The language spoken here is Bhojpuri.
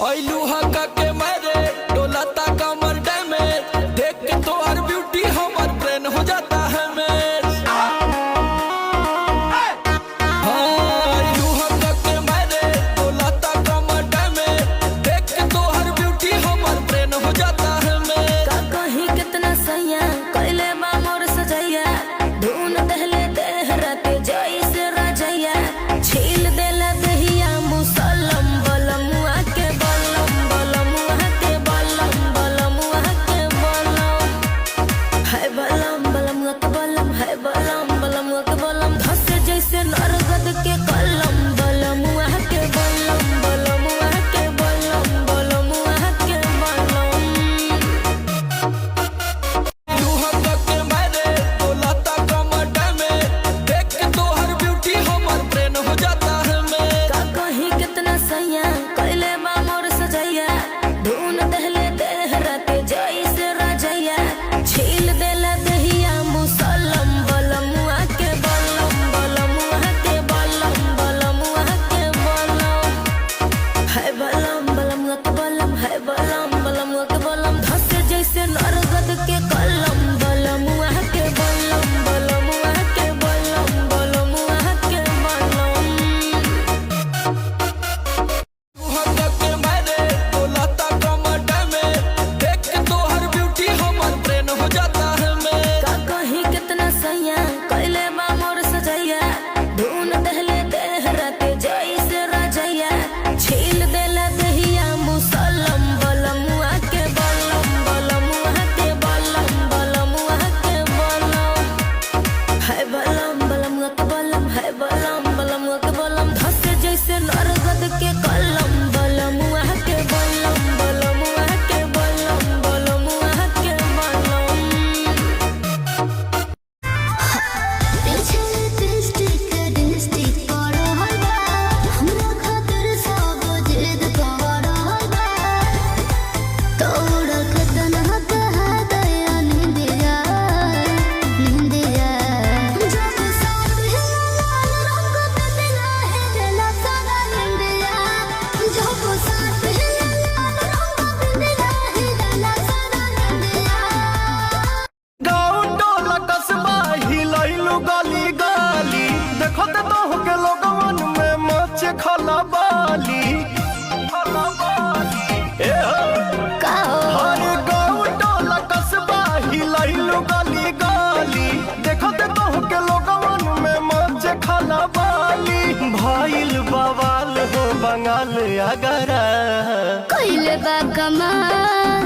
आइलू हका के मारे डोलाता कमर डैमेज देख के तो हर ब्यूटी हमार ब्रेन हो जाता है मैच। आइलू हका के मारे डोलाता कमर डैमेज देख के तो हर ब्यूटी हमार ब्रेन हो जाता है मैच। का कहीं कितना सैया कैले बा मोर सजैया धुन दहले देहराते जई से राजैया छील देला दहिया मुसलम बलमुआ के बलम बलमुआ के बलम बलमुआ के बलम है बलम बलमुआ के बलम है बलम बलमुआ के बलम धस जैसे नरगद के कलम बलमुआ के बलम बलमुआ के बलम बलमुआ के बलम। सैया कैले बा मोर सजैया धुन दहले देहराते जई से राजैया छील देला दहिया मुसलम बलमुआ के बलम बलमुआ के बलम बलमुआ के बलम है बलम बलमुआ के बलम है बलम बलमुआ के बलम धस जैसे नरगद के कलम बलमुआ के बलम बलमुआ के बलम बलमुआ के बलम। सैया कैले बा मोर सजैया धुन दहले देहराते जई से राजैया छील देला दहिया मुसलम बलमुआ के बलम बलमुआ के बलम बलमुआ के बलम है बलम बलमुआ के बलम है बलम बलमुआ के बलम धस जैसे नरगद के कलम बलमुआ के बलम बलमुआ के बलम बलमुआ के बलम। भाईल बवाल हो बंगाल अगरा कैले बा कमाल